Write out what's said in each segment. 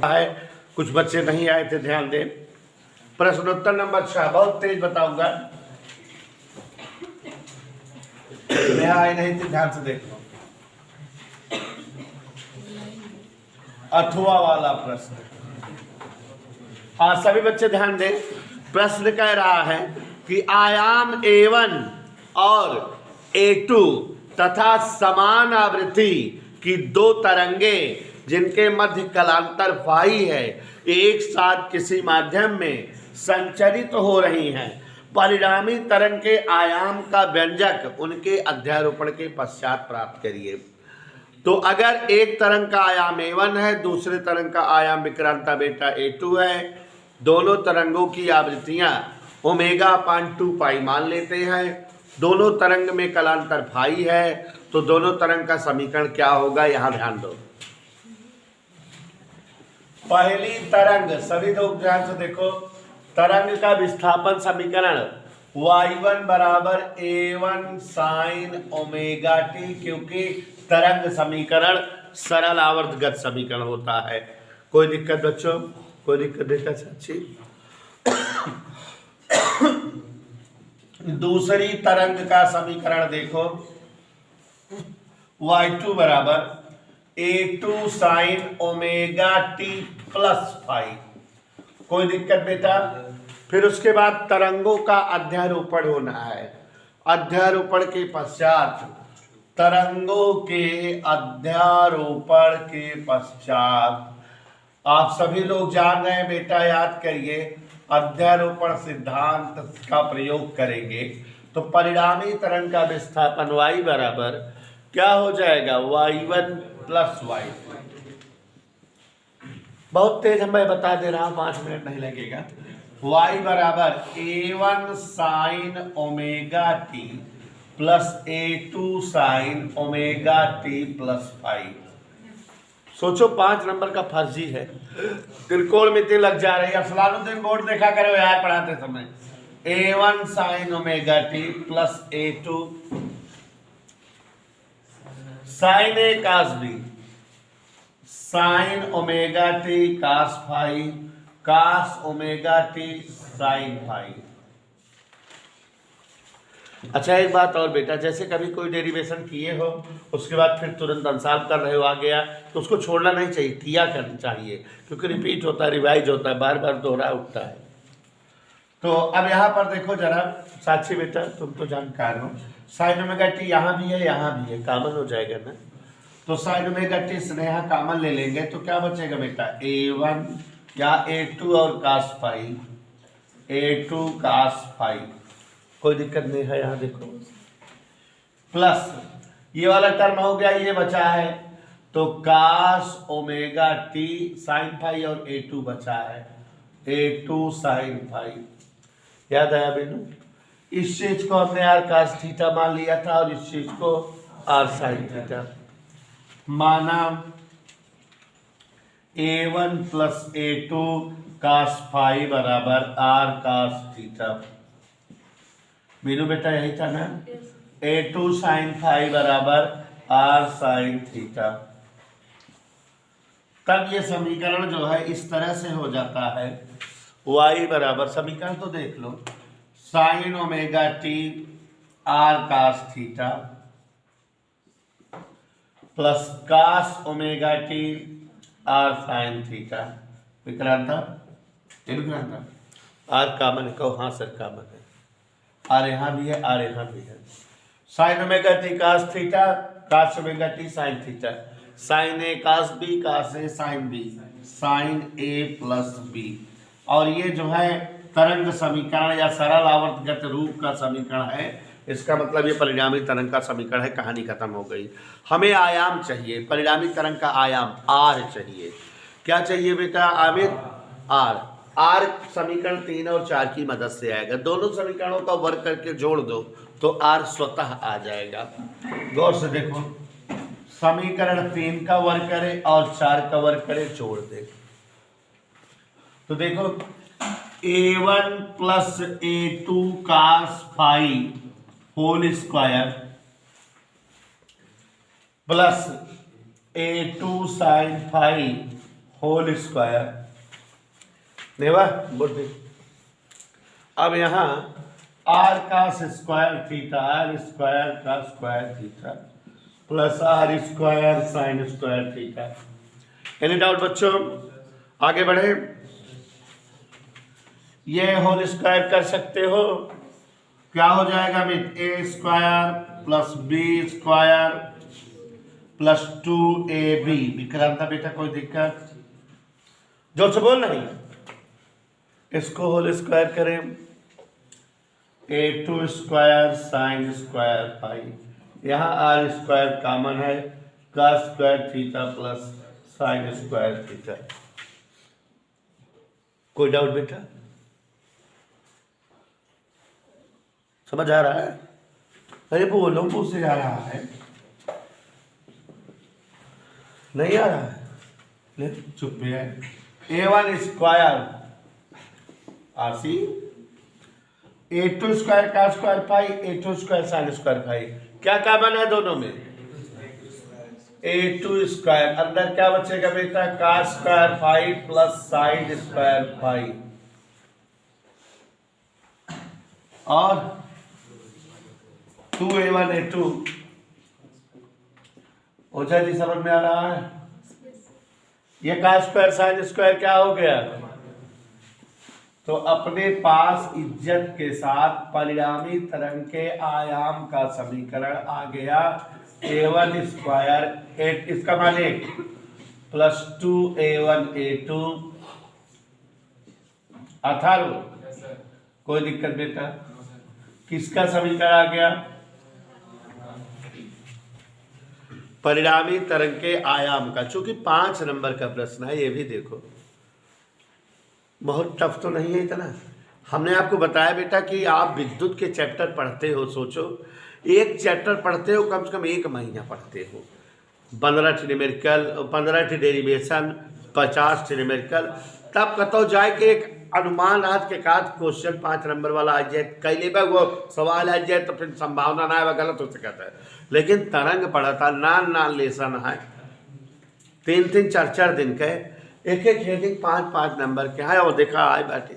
है, कुछ बच्चे नहीं आए थे, ध्यान दें। प्रश्नोत्तर नंबर 6, बहुत तेज बताऊंगा, मैं आए नहीं थे, ध्यान से देख लो। अथवा वाला प्रश्न। हाँ सभी बच्चे ध्यान दें। प्रश्न कह रहा है कि आयाम A1 और A2 तथा समान आवृत्ति की दो तरंगे जिनके मध्य कलांतर फाई है एक साथ किसी माध्यम में संचरित हो रही हैं। परिणामी तरंग के आयाम का व्यंजक उनके अध्यारोपण के पश्चात प्राप्त करिए। तो अगर एक तरंग का आयाम A1 है, दूसरे तरंग का आयाम विक्रांता बेटा A2 है, दोनों तरंगों की आवृत्तियां ω/2 पाई मान लेते हैं, दोनों तरंग में कलांतर फाई है, तो दोनों तरंग का समीकरण क्या होगा, यहां ध्यान दो। पहली तरंग, सभी लोग ध्यान से देखो, तरंग का विस्थापन समीकरण y1 बराबर A1 sin ω/t, क्योंकि तरंग समीकरण सरल आवर्तगत समीकरण होता है। कोई दिक्कत बच्चों, कोई दिक्कत बेटा चाची? दूसरी तरंग का समीकरण देखो, y2 बराबर A2 sin ω/t plus phi. कोई दिक्कत बेटा? फिर उसके बाद तरंगों का अध्यारोपण होना है। अध्यारोपण के पश्चात, तरंगों के अध्यारोपण के पश्चात आप सभी लोग जान रहे हैं बेटा, याद करिए, अध्यारोपण सिद्धांत का प्रयोग करेंगे तो परिणामी तरंग का विस्थापन y बराबर क्या हो जाएगा, y1 प्लस y2। बहुत तेज मैं बता दे रहा हूं, 5 मिनट नहीं लगेगा। y बराबर A1 sine ω/t plus A2 sine ω/t plus phi. सोचो 5 नंबर का फर्जी है, त्रिकोणमिति लग जा रही है। फलानुद्दीन बोर्ड देखा करो यार पढ़ाते समय। A1 sine ω/t plus A2 sine A cos B sine ω/t cos phi cos ω/t sine phi. अच्छा एक बात और बेटा, जैसे कभी कोई डेरिवेशन किए हो उसके बाद फिर तुरंत अंसार कर रहे हो आ गया, तो उसको छोड़ना नहीं चाहिए, किया करना चाहिए, क्योंकि रिपीट होता है, रिवाइज होता है, बार बार दोहरा उठता है। तो अब यहाँ पर देखो जरा साक्षी बेटा, तुम तो जानकार हो, साइन ω/t यहाँ भी है यहाँ भी है, कॉमन हो जाएगा ना। तो साइन ω/t स्नेहा कॉमन ले लेंगे तो क्या बचेगा बेटा, A1 या A2 और कास फाई, A2 कास फाई। कोई दिक्कत नहीं है, यहाँ देखो प्लस ये वाला टर्म हो गया, ये बचा है तो कास ω/t साइन फाई और A2 बचा है A2 साइन फाई। याद आया बेनू? इस चीज को हमने आर कास थीटा मान लिया था और इस चीज को आर साइन थीटा माना। A1 plus A2 cos phi बराबर आर कास थीटा। मीनू बेटा यही था ना? A2 साइन फाई बराबर आर साइन थीटा। तब ये समीकरण जो है इस तरह से हो जाता है, y बराबर, समीकरण तो देख लो, sine ω/t r cos theta plus cos ω/t r sine theta. Vikranta r common है, कहो हाँ सर कॉमन है, आर यहाँ भी है आर यहाँ भी है। Sine ω/t cos theta cos ω/t sine theta, sine A cos B cos A sine B sine A plus B. और ये जो है तरंग समीकरण या सरल आवर्तगत रूप का समीकरण है, इसका मतलब ये परिणामी तरंग का समीकरण है। कहानी खत्म हो गई। हमें आयाम चाहिए, परिणामी तरंग का आयाम आर चाहिए। क्या चाहिए बेटा आमिर? आर। आर समीकरण 3 और 4 की मदद से आएगा। दोनों समीकरणों का वर्ग करके जोड़ दो तो आर स्वतः आ जाएगा। गौर से देखो, समीकरण 3 का वर्ग करे और 4 का वर्ग करे, जोड़ दे तो देखो A1 plus A2 cos phi whole square plus A2 sine phi whole square नेवा बुद्धि। अब यहाँ आर का स्क्वायर थीटा, आर स्क्वायर का square theta plus r square sine square theta. Any doubt बच्चों? आगे बढ़े। ये होल स्क्वायर कर सकते हो, क्या हो जाएगा मित? A square plus B square plus 2ab। Vikranta बेटा कोई दिक्कत? जोर से बोल नहीं। इसको होल स्क्वायर करें, a2 square sine square pi, यहाँ आर स्क्वायर कॉमन है, का square theta plus sign square theta. कोई डाउट बेटा? समझ आ रहा है? अरे बोलो, मुझ से आ रहा है? नहीं आ रहा है? ले चुप है। a1 स्क्वायर आसी, a2 स्क्वायर का square pi, a2 square sine square pi. क्या कॉमन है दोनों में? a2 square. अंदर क्या बचेगा बेटा? का square pi plus sine square pi और 2a1 a2। ओझा जी समझ में आ रहा है? ये का स्क्वायर साइन स्क्वायर क्या हो गया? तो अपने पास इज्जत के साथ परिणामी तरंग के आयाम का समीकरण आ गया। a1 स्क्वायर, इसका माने प्लस 2a1 a2 अथर्व। कोई दिक्कत बेटा? किसका समीकरण आ गया? परिणामी तरंग के आयाम का। चूंकि 5 नंबर का प्रश्न है, ये भी देखो, बहुत टफ तो नहीं है इतना। हमने आपको बताया बेटा कि आप विद्युत के चैप्टर पढ़ते हो, सोचो एक चैप्टर पढ़ते हो कम से कम 1 महीना पढ़ते हो, 15 न्यूमेरिकल, 15 डेरिवेशन, 50 न्यूमेरिकल, तब कतो जाए कि एक अनुमान रात के काद क्वेश्चन 5 नंबर वाला आ जाए, कई लेबा वो सवाल आ जाए तो फिर संभावना ना है, गलत हो सकता है। लेकिन तरंग पढ़ा था, नान लेसन है, 3-3, 4-4 दिन के, एक हेडिंग 5-5 नंबर के है, और देखा आए बैठे।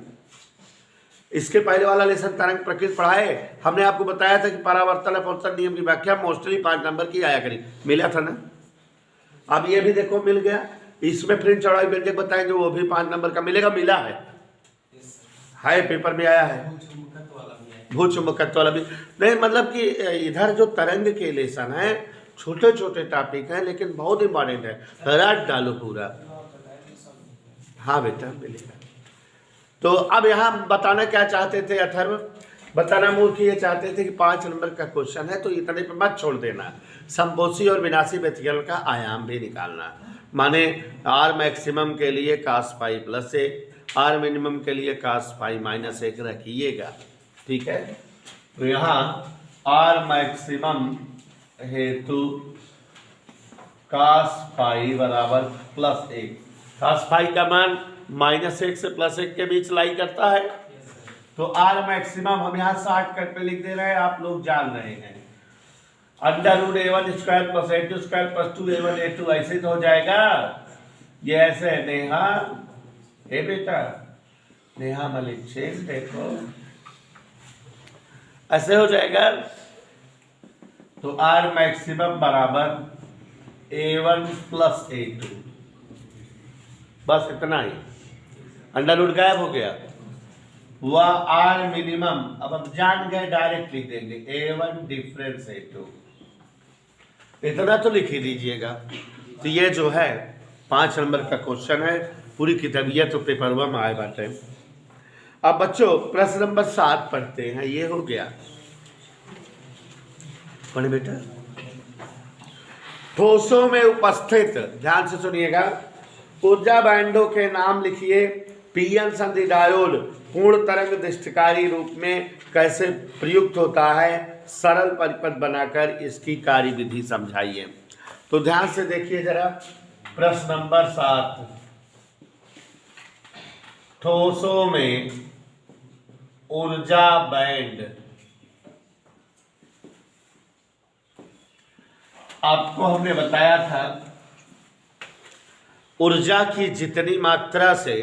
इसके पहले वाला लेसन तरंग प्रकृति पढ़ाए, हमने आपको बताया था कि परावर्तन अपवर्तन नियम की व्याख्या मोस्टली 5 नंबर की आया करी, मिला था ना। अब ये भी देखो मिल गया। इसमें फ्रिंज चौड़ाई व्यंजक बताएंगे, वो भी 5 नंबर का मिलेगा, मिला है पेपर में आया है। भूचुंबकत्व वाला भी नहीं, मतलब कि इधर जो तरंग के लेसन है, छोटे छोटे टॉपिक हैं लेकिन बहुत इंपॉर्टेंट है, रट डालो पूरा। हाँ बेटा मिलेगा। तो अब यहाँ बताना क्या चाहते थे अथर्व? बताना मूर्ख ये चाहते थे कि 5 नंबर का क्वेश्चन है तो इतने पे मत छोड़ देना, संपोषी और विनाशी व्यतिकरण का आयाम भी निकालना। माने आर मैक्सिमम के लिए कास पाई प्लस 1, आर मिनिमम के लिए कास पाई माइनस 1 रखिएगा, ठीक है। तो यहाँ आर मैक्सिमम हेतु कास पाई बराबर प्लस 1, कास पाई का मान -1 से +1 के बीच लाई करता है। तो आर मैक्सिमम हम यहाँ शॉर्टकट पे लिख दे रहे हैं, आप लोग जान रहे हैं, √a1 square plus a2 square plus 2a1 a2, ऐसे तो हो जाएगा। ये ऐसे नेहा, हे बेटा नेहा मलिक शेख, देखो ऐसे हो जाएगा। तो आर मैक्सिमम बराबर a1 प्लस a2, बस इतना ही, अंडर गायब हो गया। वह आर मिनिमम, अब हम जान गए, डायरेक्ट लिख देंगे a1 डिफरेंस a2, इतना तो लिख ही दीजिएगा। तो ये जो है 5 नंबर का क्वेश्चन है, पूरी किताबियत तो पेपर में आए बाटे। अब बच्चों प्रश्न नंबर 7 पढ़ते हैं, ये हो गया। पढ़े बेटा। ठोसों में उपस्थित, ध्यान से सुनिएगा, ऊर्जा बैंडों के नाम लिखिए। पीएन संधि डायोड पूर्ण तरंग दृष्टिकारी रूप में कैसे प्रयुक्त होता है, सरल परिपथ बनाकर इसकी कार्यविधि समझाइए। तो ध्यान से देखिए जरा, प्रश्न नंबर 7, ठोसों में ऊर्जा बैंड। आपको हमने बताया था ऊर्जा की जितनी मात्रा से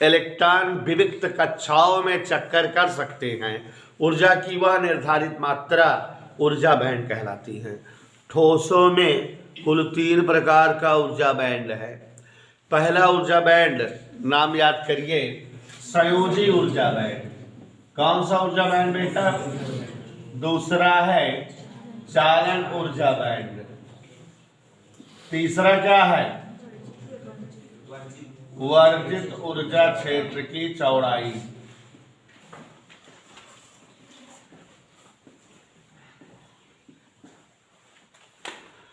इलेक्ट्रॉन विविक्त कक्षाओं में चक्कर कर सकते हैं, ऊर्जा की वह निर्धारित मात्रा ऊर्जा बैंड कहलाती है। ठोसों में कुल 3 प्रकार का ऊर्जा बैंड है। पहला ऊर्जा बैंड नाम याद करिए, संयोजी ऊर्जा बैंड। कौन सा ऊर्जा बैंड बेटा? दूसरा है चालन ऊर्जा बैंड। तीसरा क्या है? वर्जित ऊर्जा क्षेत्र की चौड़ाई।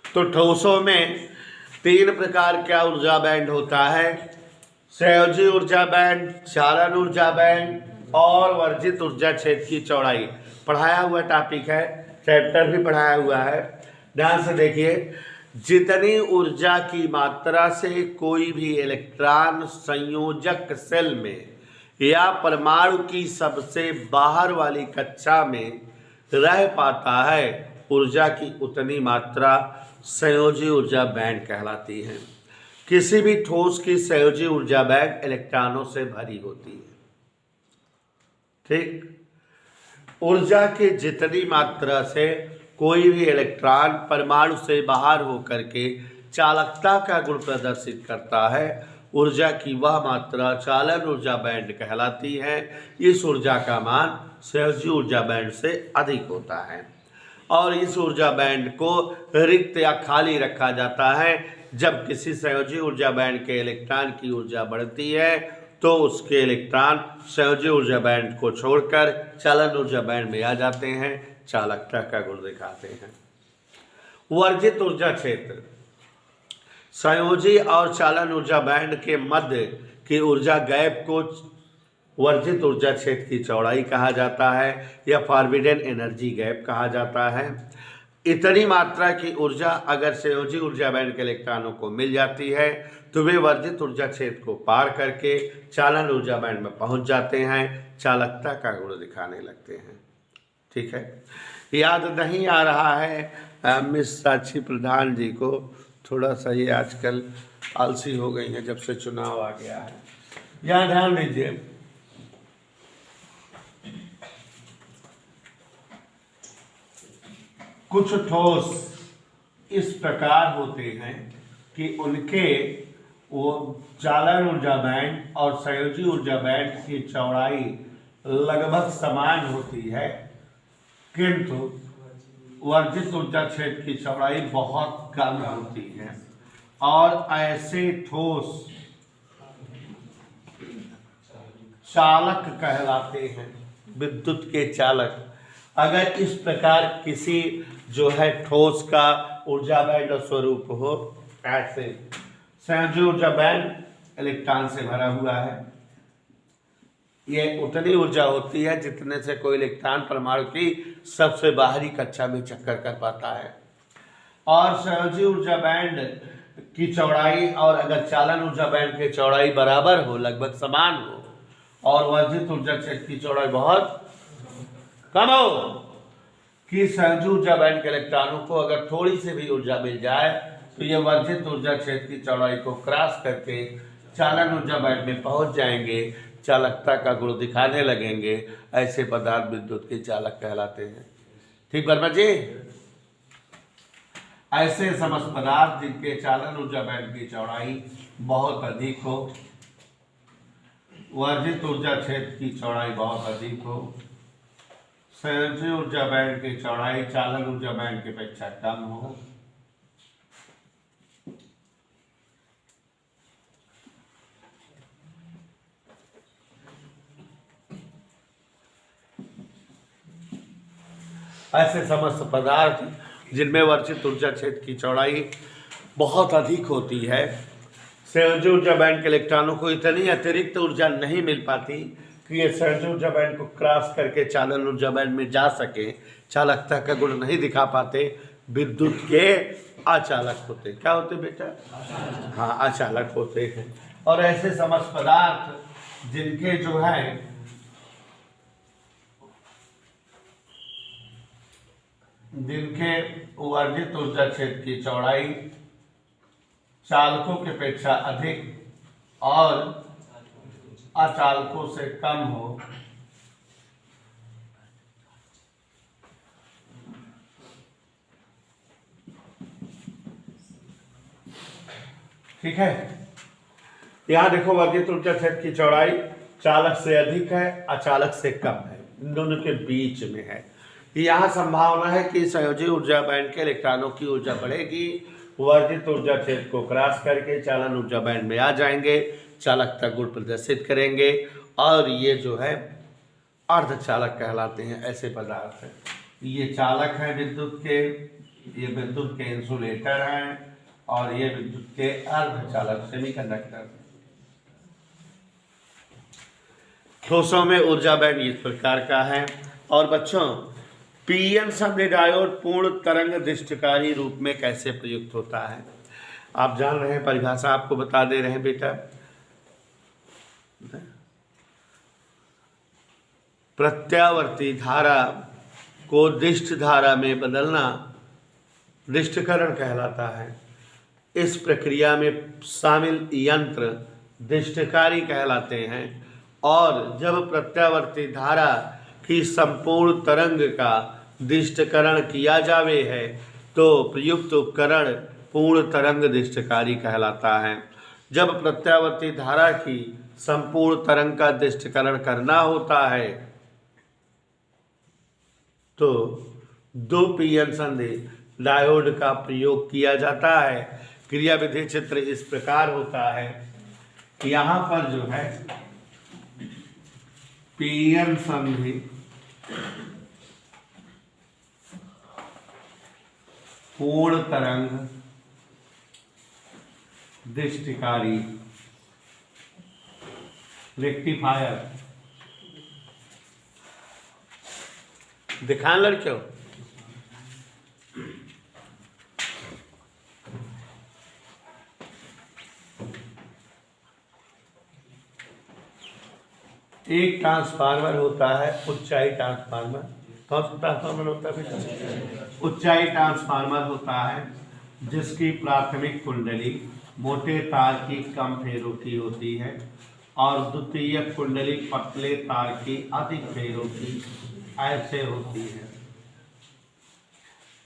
तो ठोसों में 3 प्रकार का ऊर्जा बैंड होता है, संयोजी ऊर्जा बैंड, चालन ऊर्जा बैंड और वर्जित ऊर्जा क्षेत्र की चौड़ाई। पढ़ाया हुआ टॉपिक है, चैप्टर भी पढ़ाया हुआ है, ध्यान से देखिए। जितनी ऊर्जा की मात्रा से कोई भी इलेक्ट्रॉन संयोजक सेल में या परमाणु की सबसे बाहर वाली कक्षा में रह पाता है, ऊर्जा की उतनी मात्रा संयोजी ऊर्जा बैंड कहलाती है। किसी भी ठोस की संयोजी ऊर्जा बैंड इलेक्ट्रॉनों से भरी होती है। ठीक, ऊर्जा की जितनी मात्रा से कोई भी इलेक्ट्रॉन परमाणु से बाहर होकर के चालकता का गुण प्रदर्शित करता है, ऊर्जा की वह मात्रा चालन ऊर्जा बैंड कहलाती है। इस ऊर्जा का मान संयोजी ऊर्जा बैंड से अधिक होता है और इस ऊर्जा बैंड को रिक्त या खाली रखा जाता है। जब किसी संयोजी ऊर्जा बैंड के इलेक्ट्रॉन की ऊर्जा बढ़ती है तो उसके इलेक्ट्रॉन संयोजी ऊर्जा बैंड को छोड़कर चालन ऊर्जा बैंड में आ जाते हैं, चालकता का गुण दिखाते हैं। वर्जित ऊर्जा क्षेत्र, संयोजी और चालन ऊर्जा बैंड के मध्य की ऊर्जा गैप को वर्जित ऊर्जा क्षेत्र की चौड़ाई कहा जाता है या फॉरबिडन एनर्जी गैप कहा जाता है। इतनी मात्रा की ऊर्जा अगर संयोजी ऊर्जा बैंड के इलेक्ट्रॉनों को मिल जाती है तो वे वर्जित ऊर्जा क्षेत्र को पार करके चालन ऊर्जा बैंड में पहुंच जाते हैं, चालकता का गुण दिखाने लगते हैं। ठीक है, याद नहीं आ रहा है मिस साक्षी प्रधान जी को, थोड़ा सा ये आजकल आलसी हो गई हैं जब से चुनाव आ गया है। यहाँ ध्यान दीजिए, कुछ ठोस इस प्रकार होते हैं कि उनके वो चालन ऊर्जा बैंड और संयोजी ऊर्जा बैंड की चौड़ाई लगभग समान होती है, किंतु वर्जित ऊर्जा क्षेत्र की चौड़ाई बहुत कम होती है। और ऐसे ठोस चालक कहलाते हैं, विद्युत के चालक। अगर इस प्रकार किसी जो है ठोस का ऊर्जा बैंड स्वरूप हो, ऐसे संयोजी ऊर्जा बैंड इलेक्ट्रॉन से भरा हुआ है, ये उतनी ऊर्जा होती है जितने से कोई इलेक्ट्रॉन परमाणु की सबसे बाहरी कक्षा में चक्कर कर पाता है। और संयोजी ऊर्जा बैंड की चौड़ाई और अगर चालन ऊर्जा बैंड की चौड़ाई बराबर हो, लगभग समान हो, और वर्जित ऊर्जा क्षेत्र की चौड़ाई बहुत कम हो कि संयोजी ऊर्जा बैंड के इलेक्ट्रॉनों को अगर थोड़ी सी भी ऊर्जा मिल जाए तो ये वर्जित ऊर्जा क्षेत्र की चौड़ाई को क्रॉस करके चालन ऊर्जा बैंड में पहुंच जाएंगे, चालकता का गुण दिखाने लगेंगे। ऐसे पदार्थ विद्युत के चालक कहलाते हैं। ठीक वर्मा जी, ऐसे समस्त पदार्थ जिनके चालन ऊर्जा बैंड की चौड़ाई बहुत अधिक हो, वर्जित ऊर्जा क्षेत्र की चौड़ाई बहुत अधिक हो, संयोजी ऊर्जा बैंड की चौड़ाई चालन ऊर्जा बैंड की अपेक्षा कम हो, ऐसे समस्त पदार्थ जिनमें वर्जित ऊर्जा क्षेत्र की चौड़ाई बहुत अधिक होती है, संयोजी ऊर्जा बैंड के इलेक्ट्रॉनों को इतनी अतिरिक्त ऊर्जा नहीं मिल पाती कि ये संयोजी ऊर्जा बैंड को क्रॉस करके चालन ऊर्जा बैंड में जा सके, चालकता का गुण नहीं दिखा पाते, विद्युत के अचालक होते। क्या होते बेटा? हाँ, अचालक होते हैं। और ऐसे समस्त पदार्थ जिनके जो है जिनके वर्जित ऊर्जा क्षेत्र की चौड़ाई चालकों की अपेक्षा अधिक और अचालकों से कम हो ठीक है। यहां देखो वर्गित ऊर्जा क्षेत्र की चौड़ाई चालक से अधिक है, अचालक से कम है, इन दोनों के बीच में है। यहां संभावना है कि संयोजी ऊर्जा बैंड के इलेक्ट्रॉनों की ऊर्जा बढ़ेगी, वर्गित ऊर्जा क्षेत्र को क्रॉस करके चालन ऊर्जा बैंड में आ जाएंगे, चालकता गुण प्रदर्शित करेंगे और ये जो है अर्धचालक कहलाते हैं। ऐसे पदार्थ हैं, ये चालक हैं विद्युत के, ये विद्युत के इंसुलेटर हैं और ये विद्युत के अर्धचालक सेमीकंडक्टर। ठोसों में ऊर्जा बैंड इस प्रकार का है। और बच्चों पीएन संधि डायोड पूर्ण तरंग दृष्टिकारी रूप में कैसे प्रयुक्त होता है, आप जान रहे हैं, परिभाषा आपको बता दे रहे हैं बेटा। प्रत्यावर्ती धारा को दिष्ट धारा में बदलना दिष्टकरण कहलाता है। इस प्रक्रिया में शामिल यंत्र दिष्टकारी कहलाते हैं और जब प्रत्यावर्ती धारा की संपूर्ण तरंग का दिष्टकरण किया जावे है तो प्रयुक्त उपकरण पूर्ण तरंग दिष्टकारी कहलाता है। जब प्रत्यावर्ती धारा की संपूर्ण तरंग का दिष्टकरण करना होता है तो 2 पीएन संधि डायोड का प्रयोग किया जाता है। क्रियाविधि चित्र इस प्रकार होता है, यहाँ पर जो है पीएन संधि पूर्ण तरंग दृष्टिकारी रेक्टिफायर। दिखाएं लड़कियों, एक ट्रांसफार्मर होता है ऊंचाई ट्रांसफार्मर। कौन सा ट्रांसफार्मर होता है बेटा? ऊंचाई ट्रांसफार्मर होता है जिसकी प्राथमिक कुंडली मोटे तार की कम फेरों की होती है और द्वितीयक कुंडली पतले तार की अधिक फेरों की ऐसे होती है।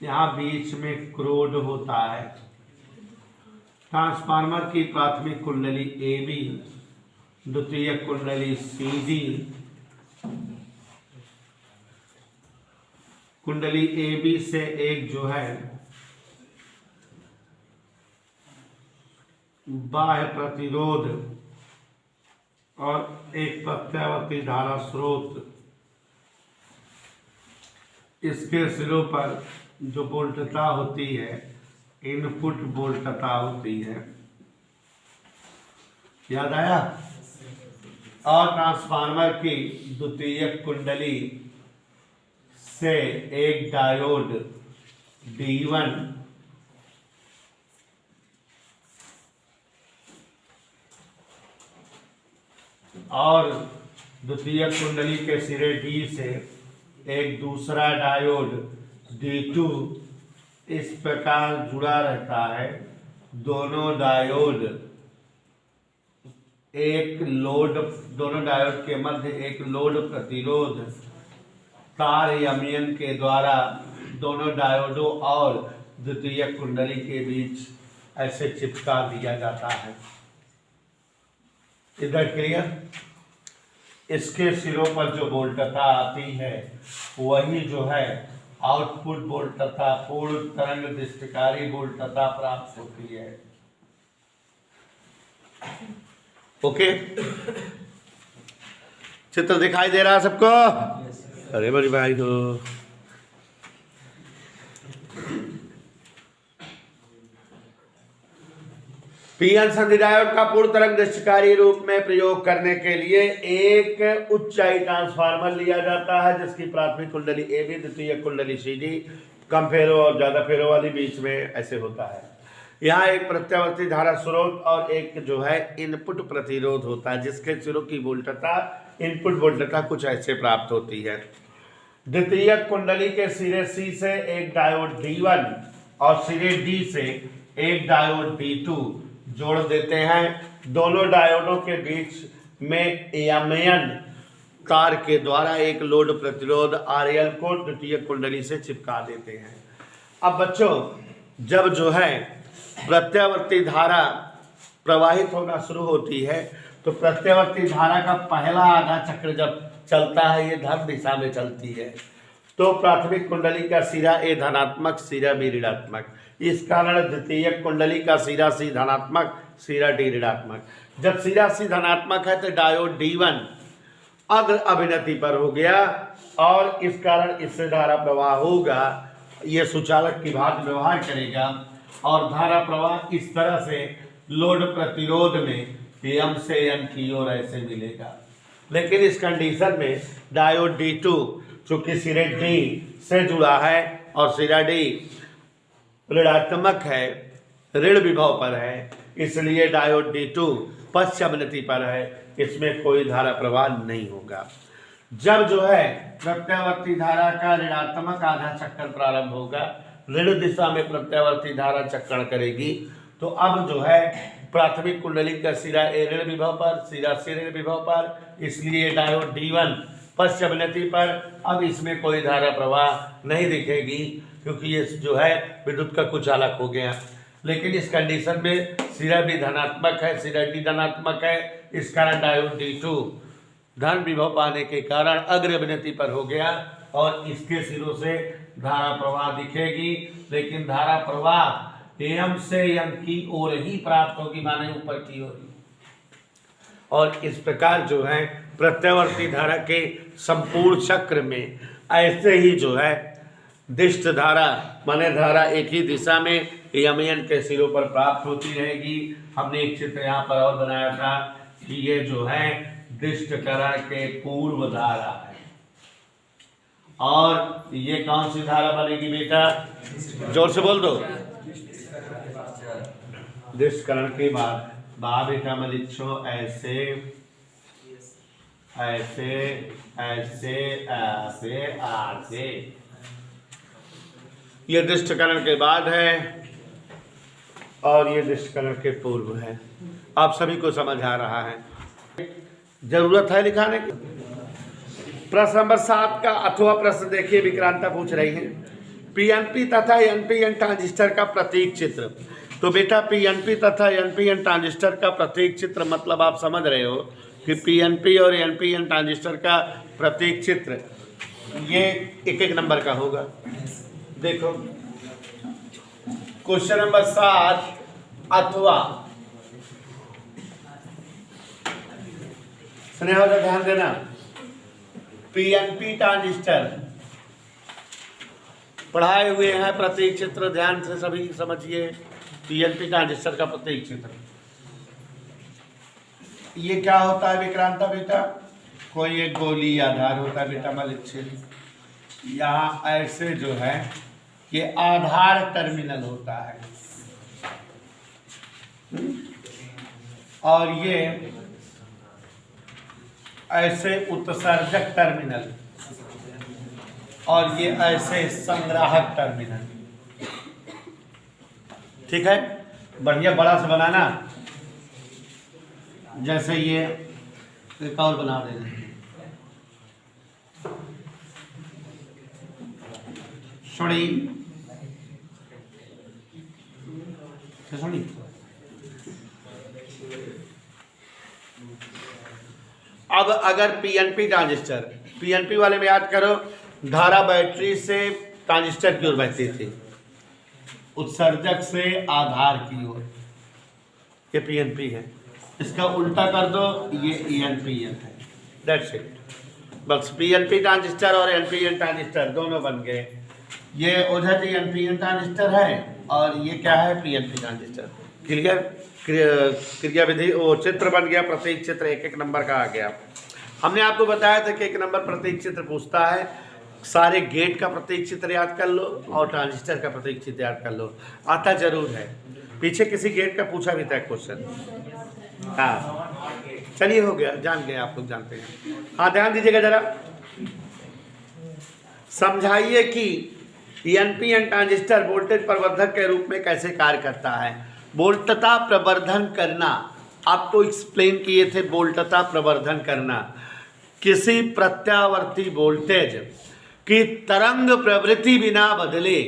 यहाँ बीच में क्रोड होता है। ट्रांसफार्मर की प्राथमिक कुंडली AB, द्वितीय कुंडली CD, कुंडली AB से एक जो है बाह्य प्रतिरोध और एक प्रत्यावर्ती धारा स्रोत, इसके सिरों पर जो वोल्टता होती है इनपुट वोल्टता होती है। याद आया? और ट्रांसफार्मर की द्वितीयक कुंडली से एक डायोड D1 और द्वितीयक कुंडली के सिरे D से एक दूसरा डायोड D2 इस प्रकार जुड़ा रहता है। दोनों डायोड के मध्य एक लोड प्रतिरोध तार यमियन के द्वारा दोनों डायोडों और द्वितीय कुंडली के बीच ऐसे चिपका दिया जाता है। इधर क्लियर? इसके सिरों पर जो वोल्टता आती है वही जो है आउटपुट वोल्टता पूर्ण तरंग दृष्टिकारी वोल्टता प्राप्त होती है। ओके, चित्र दिखाई दे रहा है सबको? अरे बड़ी भाई हो। पीएन संधि डायोड का पूर्ण तरंग दृष्टिकारी रूप में प्रयोग करने के लिए एक उच्चाई ट्रांसफार्मर लिया जाता है जिसकी प्राथमिक कुंडली AB, द्वितीय कुंडली CD, कम फेरों और ज्यादा फेरों वाली बीच में ऐसे होता है। यहाँ एक प्रत्यावर्ती धारा स्रोत और एक जो है इनपुट प्रतिरोध होता है जिसके सिरों की वोल्टता इनपुट वोल्टता कुछ ऐसे प्राप्त होती है। द्वितीय कुंडली के सिरे C से एक डायोड D1 और सिरे D से एक डायोड D2 जोड़ देते हैं। दोनों डायोडों के बीच में एमएन तार के द्वारा एक लोड प्रतिरोध RL को द्वितीयक कुंडली से चिपका देते हैं। अब बच्चों, जब जो है प्रत्यावर्ती धारा प्रवाहित होना शुरू होती है तो प्रत्यावर्ती धारा का पहला आधा चक्र जब चलता है, ये धन दिशा में चलती है, तो प्राथमिक कुंडली का सिरा A धनात्मक, सिरा B ऋणात्मक। इस कारण द्वितीयक कुंडली का सिरा C धनात्मक, सिरा D ऋणात्मक। जब सिरा C धनात्मक है तो डायोड D1 अग्र अभिनति पर हो गया और इस कारण इससे धारा प्रवाह होगा। ये सुचालक की भांति व्यवहार करेगा और धारा प्रवाह इस तरह से लोड प्रतिरोध में M से N की ओर ऐसे मिलेगा। लेकिन इस कंडीशन में डायोड D2 चूंकि सिरे D से जुड़ा है और सिरा D ऋणात्मक है, ऋण विभव पर है, इसलिए डायोड D2 पश्चावनति पर है, इसमें कोई धारा प्रवाह नहीं होगा। जब जो है प्रत्यावर्ती धारा का ऋणात्मक आधा चक्कर प्रारंभ होगा, ऋण दिशा में प्रत्यावर्ती धारा चक्कर करेगी, तो अब जो है प्राथमिक कुंडली का सिरा A ऋण विभव पर, सिरा C ऋण विभव पर, इसलिए डायोड D1 पश्चावनति पर। अब इसमें कोई धारा प्रवाह नहीं दिखेगी क्योंकि ये जो है विद्युत का कुचालक हो गया। लेकिन इस कंडीशन में सिरा B धनात्मक है, सिरा D धनात्मक है, इस कारण डायोड D2 धन विभव पाने के कारण अग्र अभिनति पर हो गया और इसके सिरों से धारा प्रवाह दिखेगी। लेकिन धारा प्रवाह M से N की ओर ही प्राप्त होगी, माने ऊपर की ओर। और इस प्रकार जो है प्रत्यावर्ती धारा के संपूर्ण चक्र में ऐसे ही जो है दिष्ट धारा माने धारा एक ही दिशा में यमयन के सिरों पर प्राप्त होती रहेगी। हमने एक चित्र यहाँ पर और बनाया था कि ये जो है दिष्ट करण के पूर्व धारा है और ये कौन सी धारा बनेगी बेटा, जोर से बोल दो। दिष्ट करण के बाद बेटा मैं लिखो ऐसे ऐसे ऐसे ऐसे ऐसे, ये दिष्टकरण के बाद है और ये दिष्टकरण के पूर्व है। आप सभी को समझ आ रहा है, जरूरत है लिखाने की। प्रश्न नंबर 7 का अथवा प्रश्न देखिए, विक्रांता पूछ रही है पीएनपी तथा एनपीएन ट्रांजिस्टर का प्रतीक चित्र। तो बेटा पीएनपी तथा एनपीएन ट्रांजिस्टर का प्रतीक चित्र मतलब आप समझ रहे हो कि पीएनपी और एनपीएन ट्रांजिस्टर का प्रतीक चित्र ये एक एक नंबर का होगा। देखो क्वेश्चन नंबर 7 अथवा, स्नेहा का ध्यान देना, पीएनपी ट्रांजिस्टर पढ़ाए हुए हैं प्रतीक चित्र, ध्यान से सभी समझिए। पीएनपी ट्रांजिस्टर का प्रतीक चित्र ये क्या होता है विक्रांता बेटा, कोई एक गोली आधार होता है बेटा मलिक, यहाँ ऐसे जो है ये आधार टर्मिनल होता है और ये ऐसे उत्सर्जक टर्मिनल और ये ऐसे संग्राहक टर्मिनल। ठीक है, बढ़िया बड़ा से बनाना, जैसे ये एक और बना देना, सुनी सुनी। अब अगर पीएनपी ट्रांजिस्टर, पीएनपी वाले में याद करो धारा बैटरी से ट्रांजिस्टर की ओर बहती थी, उत्सर्जक से आधार की ओर, ये पीएनपी है। इसका उल्टा कर दो, ये एनपीएन है। दैट्स इट, बस पीएनपी ट्रांजिस्टर और एनपीएन ट्रांजिस्टर दोनों बन गए। ये ओझा जी एनपीएन ट्रांजिस्टर है और ये क्या है, पीएनपी ट्रांजिस्टर। क्लियर, क्रिया विधि वो चित्र बन गया, प्रतीक चित्र एक एक नंबर का आ गया। हमने आपको बताया था कि एक नंबर प्रतीक चित्र पूछता है, सारे गेट का प्रतीक चित्र याद कर लो और ट्रांजिस्टर का प्रतीक चित्र याद कर लो, आता जरूर है। पीछे किसी गेट का पूछा भी था क्वेश्चन, हाँ चलिए हो गया, जान गए आप लोग, जानते हैं। हाँ ध्यान दीजिएगा जरा, समझाइए कि एनपीएन ट्रांजिस्टर वोल्टेज प्रवर्धक के रूप में कैसे कार्य करता है। वोल्टता प्रवर्धन करना, आपको एक्सप्लेन किए थे। वोल्टता प्रवर्धन करना किसी प्रत्यावर्ती वोल्टेज की तरंग प्रवृत्ति बिना बदले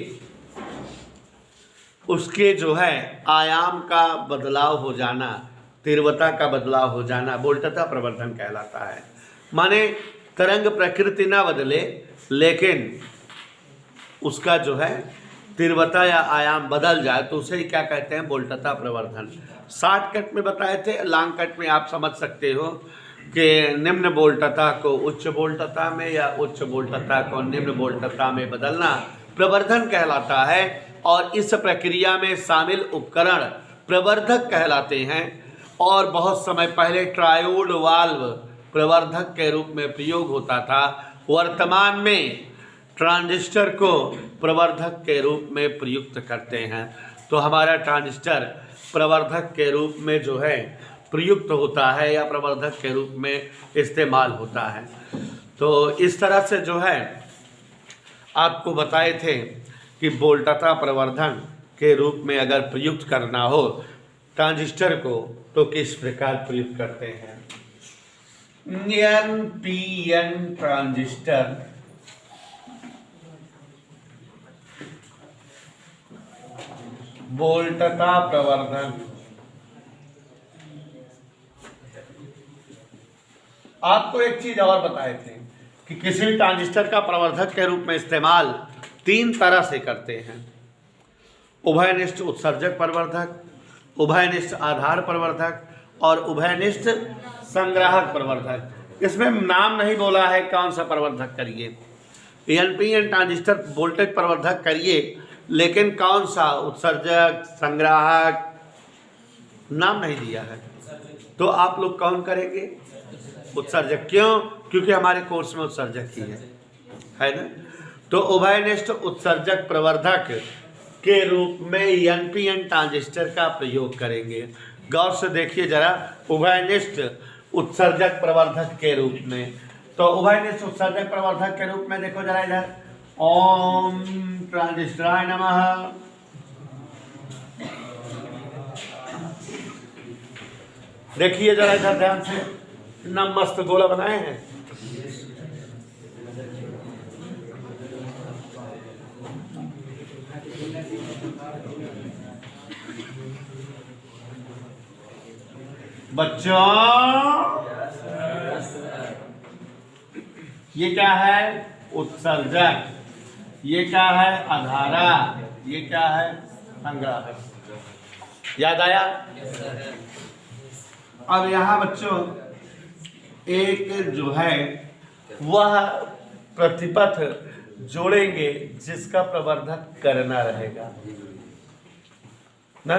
उसके जो है आयाम का बदलाव हो जाना, तीव्रता का बदलाव हो जाना वोल्टता प्रवर्धन कहलाता है। माने तरंग प्रकृति ना बदले लेकिन उसका जो है तीव्रता या आयाम बदल जाए तो उसे क्या कहते हैं, वोल्टता प्रवर्धन। शॉर्टकट में बताए थे, लॉन्ग कट में आप समझ सकते हो कि निम्न वोल्टता को उच्च वोल्टता में या उच्च वोल्टता को निम्न वोल्टता में बदलना प्रवर्धन कहलाता है। और इस प्रक्रिया में शामिल उपकरण प्रवर्धक कहलाते हैं। और बहुत समय पहले ट्रायोड वाल्व प्रवर्धक के रूप में प्रयोग होता था। वर्तमान में ट्रांजिस्टर को प्रवर्धक के रूप में प्रयुक्त करते हैं। तो हमारा ट्रांजिस्टर प्रवर्धक के रूप में जो है प्रयुक्त होता है या प्रवर्धक के रूप में इस्तेमाल होता है। तो इस तरह से जो है आपको बताए थे कि वोल्टता प्रवर्धन के रूप में अगर प्रयुक्त करना हो ट्रांजिस्टर को तो किस प्रकार प्रयुक्त करते हैं। NPN ट्रांजिस्टर वोल्टता प्रवर्धन। आपको एक चीज और बताए थे कि किसी भी ट्रांजिस्टर का प्रवर्धक के रूप में इस्तेमाल 3 तरह से करते हैं। उभयनिष्ठ उत्सर्जक प्रवर्धक, उभयनिष्ठ आधार प्रवर्धक और उभयनिष्ठ संग्राहक प्रवर्धक। इसमें नाम नहीं बोला है कौन सा प्रवर्धक करिए। NPN ट्रांजिस्टर वोल्टेज प्रवर्धक करिए, लेकिन कौन सा उत्सर्जक संग्राहक नाम नहीं दिया है। तो आप लोग कौन करेंगे, उत्सर्जक। क्यों? क्योंकि हमारे कोर्स में उत्सर्जक ही है ना। तो उभयनिष्ठ उत्सर्जक प्रवर्धक के रूप में NPN ट्रांजिस्टर का प्रयोग करेंगे। गौर से देखिए जरा, उभयनिष्ठ उत्सर्जक प्रवर्धक के रूप में। तो उभयनिष्ठ उत्सर्जक प्रवर्धक के रूप में देखो जरा इधर, ओम ट्रांजिस्टराय नमः। देखिए जरा इधर ध्यान से, कितना मस्त गोला बनाए हैं। बच्चों ये क्या है, उत्सर्जक। ये क्या है, आधारा। ये क्या है, संग्राहक। याद आया? अब यहाँ बच्चों एक जो है वह प्रतिपथ जोड़ेंगे जिसका प्रवर्धक करना रहेगा ना।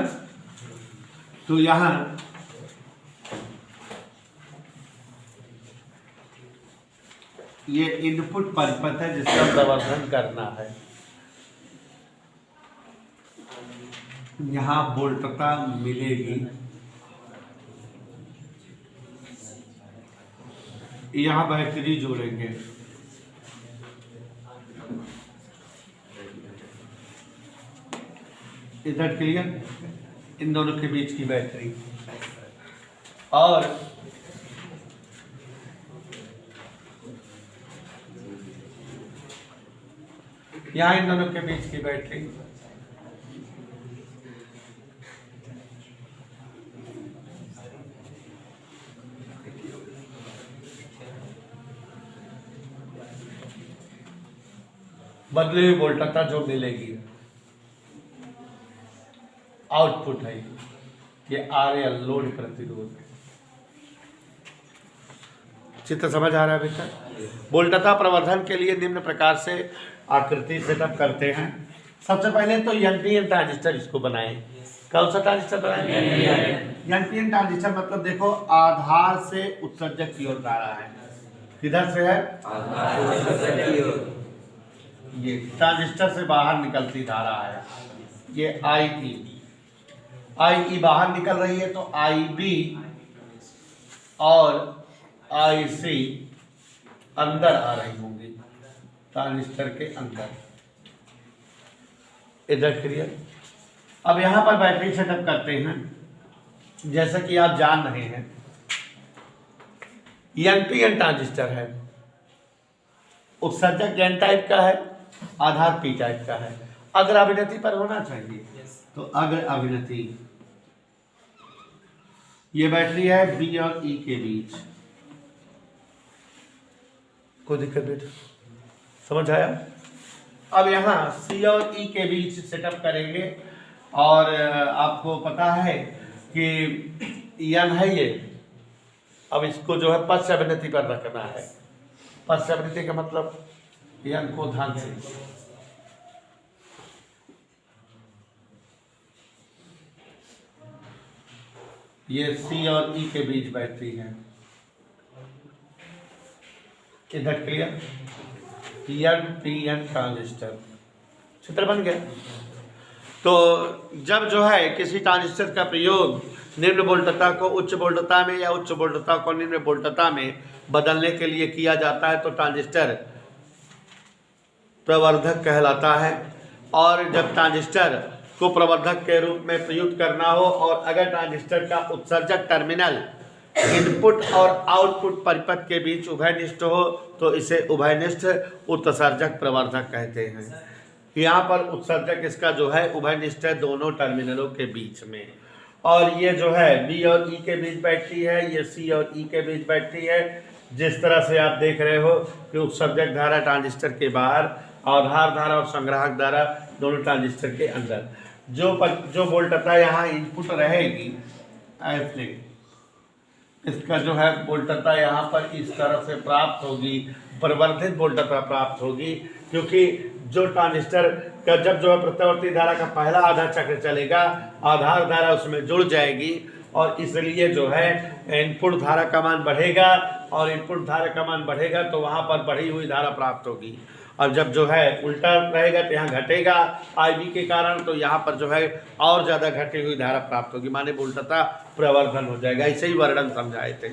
तो यहाँ ये इनपुट परिपथ है जिसका प्रवर्धन करना है। यहाँ वोल्टता मिलेगी, यहाँ बैटरी जोड़ेंगे। इधर क्लियर, इन दोनों के बीच की बैटरी। और यहाँ इन दोनों के बीच की बैटरी। बदले हुई वोल्टता जो मिलेगी, आउटपुट है ये RL लोड प्रतिरोध। चित्र समझ आ रहा है बेटा? वोल्टता प्रवर्धन के लिए निम्न प्रकार से आकृति सेटअप करते हैं। सबसे पहले तो NPN ट्रांजिस्टर इसको बनाएं। कौन सा ट्रांजिस्टर बनाएंगे? NPN ट्रांजिस्टर मतलब देखो, आधार से उत्सर्जक की ओर धारा है। किधर से है? आधार की ओर। ये ट्रांजिस्टर से बाहर निकलती धारा है, ये IE बाहर निकल रही है, तो IB और IC अंदर आ रही होंगी ट्रांजिस्टर के अंदर। इधर क्लियर? अब यहाँ पर बैटरी सेटअप करते हैं। जैसा कि आप जान रहे हैं एनपीएन ट्रांजिस्टर है, उत्सर्जक एन टाइप का है, आधार पी टाइप का है। अग्र अभिनति पर होना चाहिए, तो अग्र अभिनति ये बैटरी है बी और ई के बीच। कोई दिक्कत बेटा, समझ आया? अब यहाँ सी और ई के बीच सेटअप करेंगे और आपको पता है कि एन है ये। अब इसको जो है पश्च अभिनति पर रखना है। पश्च अभिनति का मतलब एन को ध्यान से, ये सी और ई के बीच बैटरी है। इधर क्लियर? एन ट्रांजिस्टर चित्र बन गया। तो जब जो है किसी ट्रांजिस्टर का प्रयोग निम्न वोल्टता को उच्च वोल्टता में या उच्च वोल्टता को निम्न वोल्टता में बदलने के लिए किया जाता है तो ट्रांजिस्टर प्रवर्धक कहलाता है। और जब ट्रांजिस्टर को प्रवर्धक के रूप में प्रयुक्त करना हो और अगर ट्रांजिस्टर का उत्सर्जक टर्मिनल इनपुट और आउटपुट परिपथ के बीच उभयनिष्ठ हो तो इसे उभयनिष्ठ उत्सर्जक प्रवर्धक कहते हैं। यहाँ पर उत्सर्जक इसका जो है उभयनिष्ठ है दोनों टर्मिनलों के बीच में। और ये जो है बी और ई के बीच बैटरी है, ये सी और ई के बीच बैटरी है। जिस तरह से आप देख रहे हो कि उत्सर्जक धारा ट्रांजिस्टर के बाहर, आधार धारा और संग्राहक धारा दोनों ट्रांजिस्टर के अंदर। जो वोल्टता यहाँ इनपुट रहेगी ऐसे, इसका जो है वोल्टता यहाँ पर इस तरह से प्राप्त होगी, परिवर्धित वोल्टता प्राप्त होगी। क्योंकि जो ट्रांजिस्टर का जब जो है प्रत्यावर्ती धारा का पहला आधा चक्र चलेगा, आधार धारा उसमें जुड़ जाएगी और इसलिए जो है इनपुट धारा का मान बढ़ेगा और इनपुट धारा का मान बढ़ेगा तो वहाँ पर बढ़ी हुई धारा प्राप्त होगी। और जब जो है उल्टा रहेगा तो यहाँ घटेगा आईबी के कारण, तो यहाँ पर जो है और ज़्यादा घटी हुई धारा प्राप्त होगी, माने वोल्टता प्रवर्धन हो जाएगा। ऐसे ही वर्णन समझाए थे।